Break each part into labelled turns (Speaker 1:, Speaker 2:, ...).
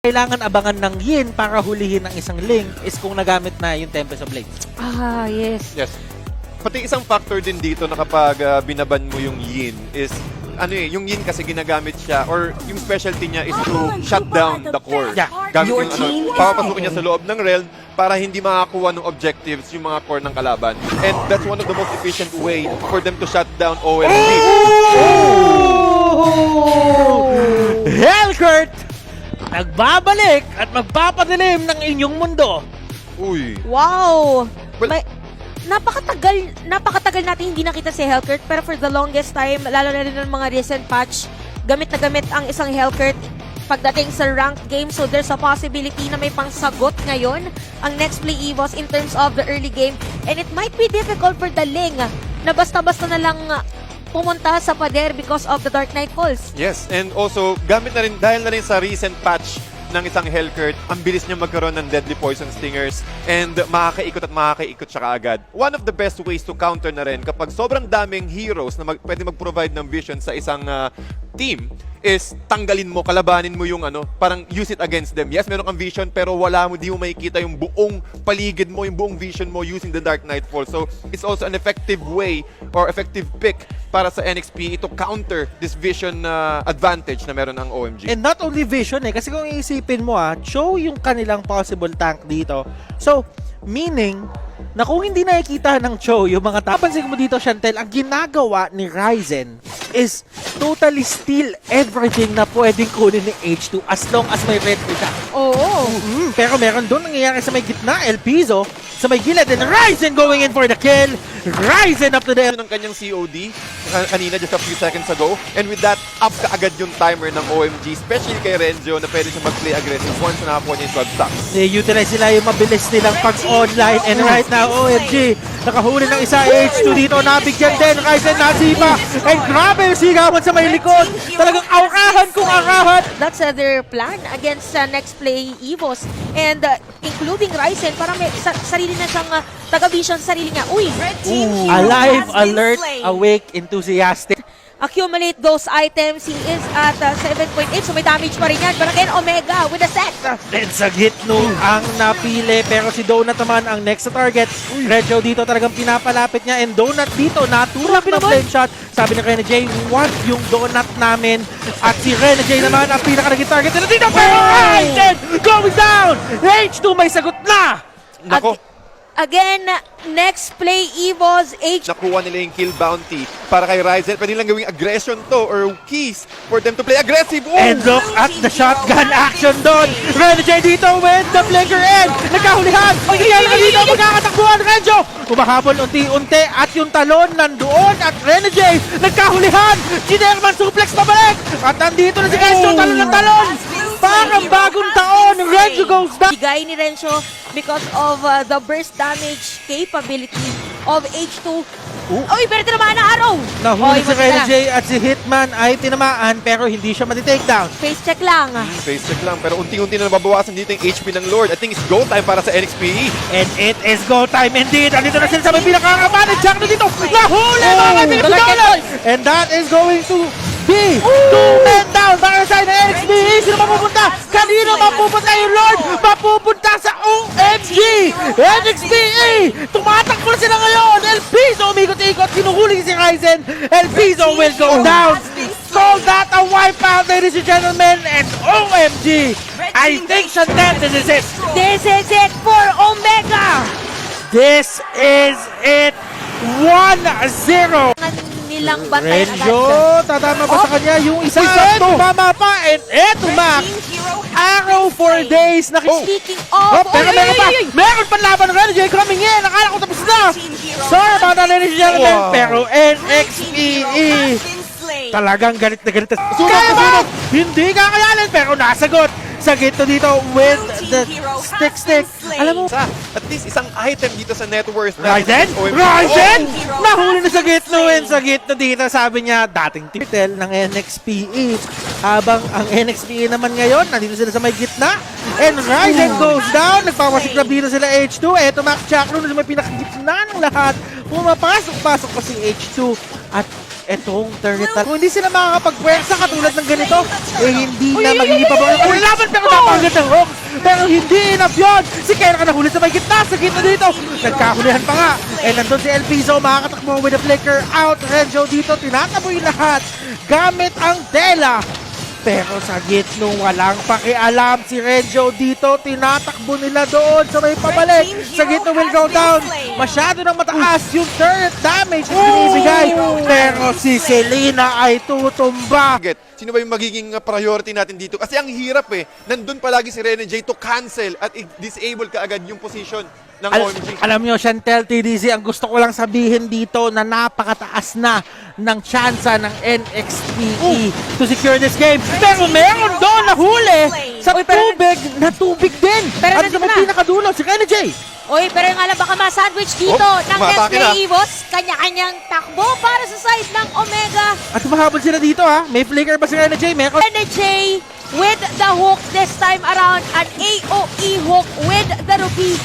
Speaker 1: kailangan abangan ng Yin para hulihin ang isang Ling is kung nagamit na yung Tempest of Blades.
Speaker 2: Ah, yes.
Speaker 3: Yes. Pati isang factor din dito na kapag binaban mo yung Yin is, yung Yin kasi ginagamit siya or yung specialty niya is to shut down the core.
Speaker 1: Yeah.
Speaker 3: Gamit
Speaker 2: Your
Speaker 3: yung
Speaker 2: team is
Speaker 3: papapasukin niya sa loob ng realm para hindi makakuha ng objectives yung mga core ng kalaban. And that's one of the most efficient way for them to shut down OMG.
Speaker 1: Hellcurt! Nagbabalik at magpapadilim ng inyong mundo.
Speaker 3: Uy.
Speaker 2: Wow!
Speaker 3: Well,
Speaker 2: napakatagal natin hindi nakita si Hellcurt, pero for the longest time, lalo na rin ng mga recent patch, gamit na gamit ang isang Hellcurt pagdating sa ranked game. So there's a possibility na may pangsagot ngayon ang Next Play EVOS in terms of the early game. And it might be difficult for the Ling na basta-basta na lang pumunta sa pader because of the Dark Knight Falls.
Speaker 3: Yes, and also, gamit na rin, dahil na rin sa recent patch ng isang Hellcurt, ang bilis niya magkaroon ng Deadly Poison Stingers and makakaikot siya kaagad. One of the best ways to counter na rin kapag sobrang daming heroes na pwede mag-provide ng vision sa isang team is tanggalin mo, kalabanin mo yung parang use it against them. Yes, meron kang vision pero di mo makikita yung buong paligid mo, yung buong vision mo using the Dark Nightfall. So, it's also an effective way or effective pick para sa NXP to counter this vision advantage na meron ang OMG.
Speaker 1: And not only vision kasi kung iisipin mo show yung kanilang possible tank dito. So, meaning na kung hindi nakikita ng Cho yung mga tapansin mo dito, Chantel, ang ginagawa ni Ryzen is totally steal everything na pwedeng kunin ni H2 as long as may red siya.
Speaker 2: Oo.
Speaker 1: Pero meron doon nangyayari sa may gitna, El Piso, sa may gilid, and Ryzen going in for the kill. Ryzen up to the
Speaker 3: ng kanyang COD kanina just a few seconds ago. And with that, up kaagad yung timer ng OMG, especially kay Renzo na pwede siya mag-play aggressive once na nakakuha niya yung 12 stacks.
Speaker 1: I-utilize nila yung mabilis nilang pag-online, and right now, OMG, nakahuli ng isa, H2 dito, nabigyan din, Ryzen nasipa, and grabe yung sigawan sa may likod. Talagang aurahan kung aurahan.
Speaker 2: That's their plan against Next Play EVOS. And including Ryzen, parang may sarili na siyang taga-vision sa sarili niya. Uy!
Speaker 1: Alive, alert, awake, enthusiastic.
Speaker 2: Accumulate those items. He is at 7.8, so may damage pa rin yan. But again, Omega with a set.
Speaker 1: Then sa Gitno ang napili, pero si Donut naman ang next na target. Red Joe dito talagang pinapalapit niya, and Donut dito natulak ng flame shot. Sabi ni Rene J, want yung Donut namin. At si Rene J naman ang pinaka-naging target nila dito. Pero Ryzen going down! H2 may sagot na!
Speaker 3: Nako,
Speaker 2: Again, Next Play EVOS H.
Speaker 3: nakuha nila yung kill bounty para kay Ryzen. Pwede lang gawing aggression to or keys for them to play aggressive. Ooh!
Speaker 1: And look at the shotgun action doon. Rene J dito with the blinker in. Nagkahulihan. Magigyan na dito. Magkakatakbuhan. Renzo. Umahabol unti-unti at yung talon nandoon. At Rene J nagkahulihan. Ginerman suplex pabalik. At nandito na si Renzo. Talon ng talon. Parang bagong taon. Renzo goes down.
Speaker 2: Bigay ni Renzo because of the burst damage capability of H2. Uy, pero tinamaan na araw!
Speaker 1: Nahuli si
Speaker 2: mas
Speaker 1: Rene
Speaker 2: lang.
Speaker 1: J at si Hitman ay tinamaan pero hindi siya mati-take down.
Speaker 2: Face check lang.
Speaker 3: Face check lang, pero unti-unti na nababawasan dito yung HP ng Lord. I think it's go time para sa NXPE.
Speaker 1: And it is go time indeed. Andito na sila sa may pinakakamanid. Jack na dito. Nahuli mga kaibigan. And that is going to be 2 men down para sa side ng NXPE. Sino mapupunta? Kanino mapupunta yung Lord? Mapupunta sa OMG. NXPE. Tumatakbo na sila ngayon. El Piso umikot-ikot. Sinuhuli si Ryzen. El Piso will go down. So that a wipeout, ladies and gentlemen. And OMG. I think Chantel, this is it.
Speaker 2: This is it for Omega!
Speaker 1: This is it. 1-0.
Speaker 2: Nilang bantayan
Speaker 1: Renzo,
Speaker 2: agad.
Speaker 1: tatama ba sa kanya yung isa? Tama pa. And eto, Mac. Arrow for days.
Speaker 2: Speaking of...
Speaker 1: Pero meron pa. Meron pa laban ng Renzo coming in. Akala ko tapos na. Sorry about that, ladies and gentlemen. Pero NXPE. Talagang galit na galit. Kaya ba? Hindi kakayanin. Pero nasagot. Sa gitno dito with the stick. Alam mo,
Speaker 3: At least isang item dito sa net worth.
Speaker 1: Ryzen? Ryzen? Nahuli na sa gitno, and sa gitno dito, sabi niya, dating title ng NXPE. Habang ang NXPE naman ngayon, nandito sila sa may gitna. And Ryzen goes down. Nagpapasiklab dito sila H2. Eto, Max Chakro na may pinakagitna ng lahat. Pumapasok-pasok pa si H2. At etong turret. Kung hindi sila makakapagpwersa katulad ng ganito, eh hindi na magiging pabor ang laban, pero napakaganda ng Hawks. Pero hindi enough yun. Si Kera ka nahuli sa may gitna, sa gitna dito. Nagkahulihan pa nga. Eh nandun si El Piso, makakatakbo with a flicker out. Renjo dito, tinataboy lahat gamit ang tela. Pero sa gitno, walang pakialam si Renjo dito. Tinatakbo nila doon sa may pabalik. Sa gitno will go down. Masyado nang mataas yung turret damage na binibigay. Pero si Selena ay tutumba.
Speaker 3: Sino ba yung magiging priority natin dito? Kasi ang hirap eh. Nandun palagi si Rene J to cancel at i-disable ka agad yung position ng OMG.
Speaker 1: Alam nyo, Chantel TDC, ang gusto ko lang sabihin dito na napakataas na ng tsansa ng NXPE to secure this game. Pero meron doon na huli sa tubig na tubig din.
Speaker 2: Pero
Speaker 1: At sa may pinakadulo, si Kenny J.
Speaker 2: Uy, pero yung alam, baka ma-sandwich dito ng
Speaker 3: umatake
Speaker 2: Nestle
Speaker 3: na.
Speaker 2: Evos. Kanya-kanyang takbo para sa side ng Omega.
Speaker 1: At mahabol sila dito ha. May flicker ba si Kenny J? Meron.
Speaker 2: NJ with the hook this time around. An AOE hook with the Ruby.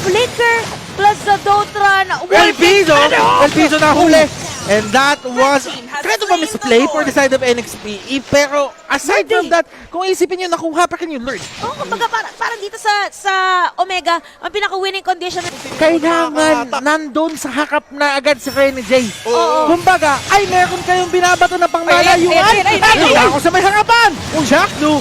Speaker 2: Flicker plus the Dotran.
Speaker 1: El Piso na huli. And that was kind of a misplay for the side of NXPE. Pero aside from that, kung isipin nyo, nakuha pa yung Lord.
Speaker 2: Kumbaga parang dito sa Omega, ang pinaka-winning condition.
Speaker 1: Kailangan nandun sa hakap na agad si Kenny J.
Speaker 2: Oo.
Speaker 1: Kumbaga, ay meron kayong binabato na pangmalayuan. Ay, ako sa may harapan. Jackno,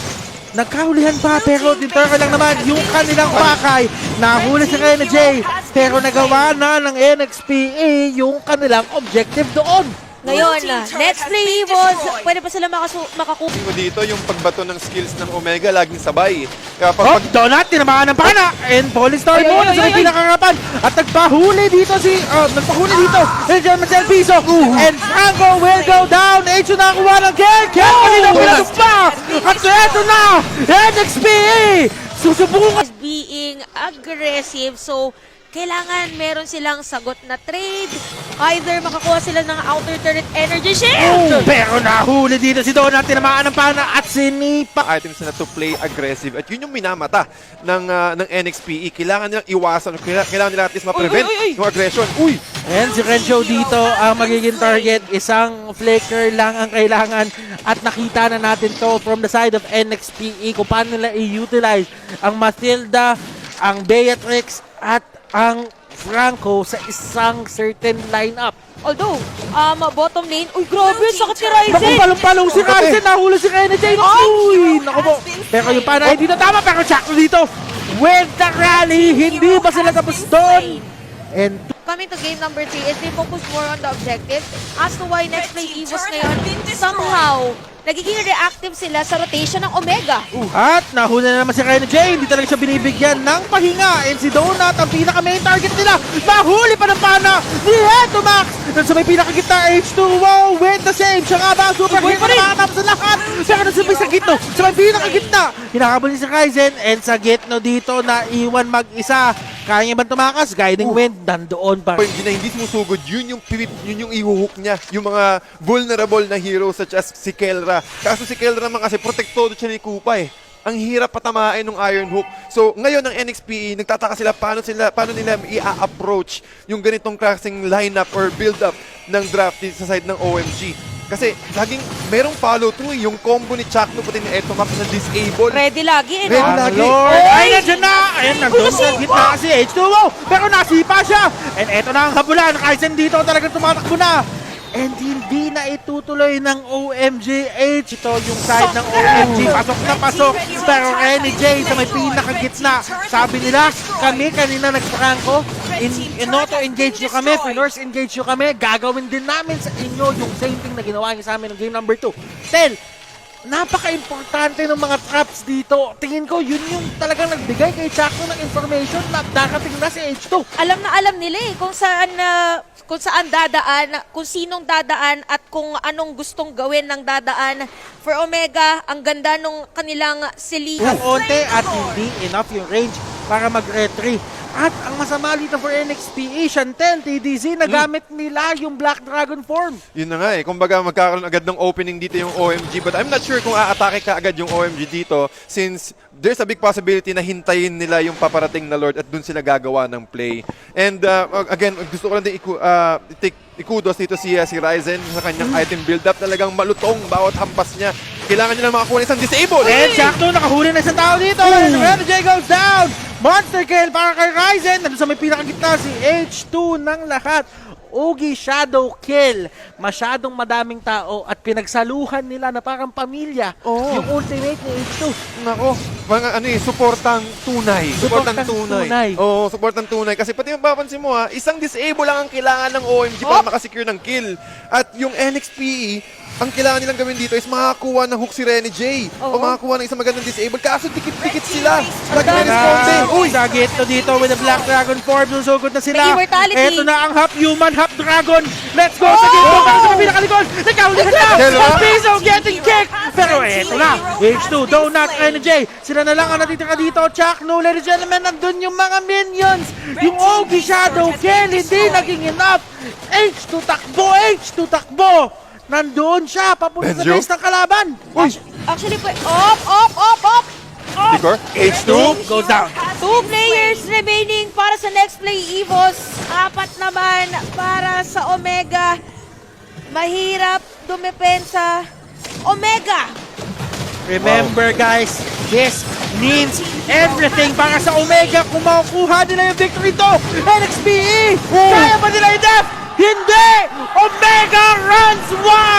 Speaker 1: nagkahulihan pa pero dinter ka lang naman yung kanilang pakay. Nahuli si Kenny J. Pero nagawa na ng NXPE yung kanilang objective doon.
Speaker 2: Ngayon, Nestle Evos, pwede pa sila makakuha.
Speaker 3: Mo dito yung pagbato ng skills ng Omega laging sabay. Kaya pag
Speaker 1: Donut, tinamaan ng pana. And Falling Star muna sa may pinakarapan. At nagpahuli dito si El Piso. And Franco will go down. H na nakuha ng kill. Kill kanina pinag pa. At eto na, NXPE. Susubukan.
Speaker 2: Is being aggressive, so kailangan meron silang sagot na trade. Either makakuha sila ng outer turret energy shield.
Speaker 1: Pero nahuli dito si Donut, tinamaan ng pana at sinipa.
Speaker 3: items na to play aggressive at yun yung minamata ng NXPE. Kailangan nilang iwasan, kailangan nila at least ma-prevent yung aggression. Uy!
Speaker 1: And si Renjo dito ang magiging target. Isang flicker lang ang kailangan at nakita na natin to from the side of NXPE kung paano nila i-utilize ang Mathilda, ang Beatrix at ang Franco sa isang certain lineup.
Speaker 2: Although, bottom lane, uy grabe, sakit si Ryzen.
Speaker 1: Naku, palong-palong si Ryzen, nahuli si Kenny J. Uy, naku po. Pero yung pana hindi na tama, pero Jackson dito with the rally, hindi ba sila tapos doon? And
Speaker 2: Coming to game number 3 is they focus more on the objective as to why Nestle Evos ngayon somehow nagiging reactive sila sa rotation ng Omega.
Speaker 1: At nahuli na naman si Kenny J. Hindi talaga siya binibigyan ng pahinga. And si Donut, ang pinaka-main target nila. Nahuli pa ng pana ni Heto Max. At sa may pinakagitna, H2O with the same. Siya nga ba? Super hit na nakatapos sa lahat. Siya ka nasabay sa gitno. Sa may pinakagitna. Hinakabol ni si Ryzen. And sa gitno dito, naiwan mag-isa. Kaya niya ba tumakas? Guiding wind, nandoon pa.
Speaker 3: Hindi sumusugod, yun yung ihuhook niya. Yung mga vulnerable na heroes such as si Kelra. Kaso si Kelra naman kasi protektado siya ni Kupa eh. Ang hirap patamain ng Iron Hook. So ngayon ng NXPE, nagtataka sila paano nila i-approach yung ganitong klaseng lineup or build-up ng draft sa side ng OMG. Kasi laging merong follow-through yung combo ni Chakno pati ni Eto Max na disable.
Speaker 2: Ready lagi, eh,
Speaker 3: Ready
Speaker 2: no?
Speaker 3: lagi.
Speaker 1: Lord! Ay, nandiyan na! Ayan, nandun sa gitna si H2O. Pero nasipa siya. And eto na ang habulan. Ryzen dito talagang tumatakbo na. And hindi na itutuloy ng OMGH. Ito yung side ng OMG. Pasok na pasok. Pero Kenny J sa may pinakagitna. Sabi nila, kami kanina nagpranko. In-auto-engage nyo kami. Finors engage nyo kami. Gagawin din namin sa inyo yung same thing na ginawa niyo sa amin ng game number 2. Tel, napaka-importante ng mga traps dito. Tingin ko, yun yung talagang nagbigay kay Chaco ng information na darating na si H2.
Speaker 2: Alam na alam nila eh kung saan dadaan, kung sinong dadaan at kung anong gustong gawin ng dadaan. For Omega, ang ganda nung kanilang sili.
Speaker 1: Ang onte at hindi enough yung range para mag-retry. At ang masama dito for NXP, Shantel, TDZ, nagamit nila yung Black Dragon form.
Speaker 3: Yun na nga eh. Kumbaga magkakaroon agad ng opening dito yung OMG. But I'm not sure kung aatake ka agad yung OMG dito since there's a big possibility na hintayin nila yung paparating na Lord at dun sila gagawa ng play. And again, gusto ko lang din ikudos dito si Ryzen sa kanyang item build-up. Talagang malutong bawat hampas niya. Kailangan niya lang makakuha ng isang disable.
Speaker 1: And Jackdo, nakahuli na isang tao dito. And Renegade goes down. Monster kill para kay Ryzen. Nandun sa may pinakagitna si H2 ng lahat. Ogi shadow kill. Masyadong madaming tao at pinagsaluhan nila na parang pamilya yung ultimate ni H2.
Speaker 3: Nako, mga suportang tunay.
Speaker 1: Suportang tunay.
Speaker 3: Oo, suportang tunay. Kasi pati mapapansin mo isang disable lang ang kailangan ng OMG para makasecure ng kill. At yung NXP, ang kailangan nilang gawin dito is makakuha ng hook si Rene J. O makakuha ng isang magandang disable. Kaso dikit-dikit sila. Nag-responde.
Speaker 1: Uy, Sagit to dito with the Black Dragon form. Susugod na sila.
Speaker 2: May immortality.
Speaker 1: Eto na ang half human, half dragon. Let's go sa game. Para sa pinakalikod. Nagkaulihan na.
Speaker 3: Dalawa.
Speaker 1: Piso getting kicked. Pero eto na. H2, Donut, Rene J. Sila na lang ang natitira dito. Chuck, no, ladies and gentlemen, nandun yung mga minions. Yung Ogi Shadow Kill, hindi naging enough. H2 takbo, H2 takbo. Nandoon siya, papunta sa
Speaker 3: Benjo?
Speaker 1: base ng kalaban. Uy,
Speaker 2: Actually, off!
Speaker 3: Tikor, H2.
Speaker 1: goes down.
Speaker 2: 2 players remaining para sa next play, Evos. 4 naman para sa Omega. Mahirap dumepensa. Omega!
Speaker 1: Remember guys, this means everything para sa Omega kung makukuha nila yung victory to. NXPE, kaya ba nila i-def? Hindi! Omega runs wild!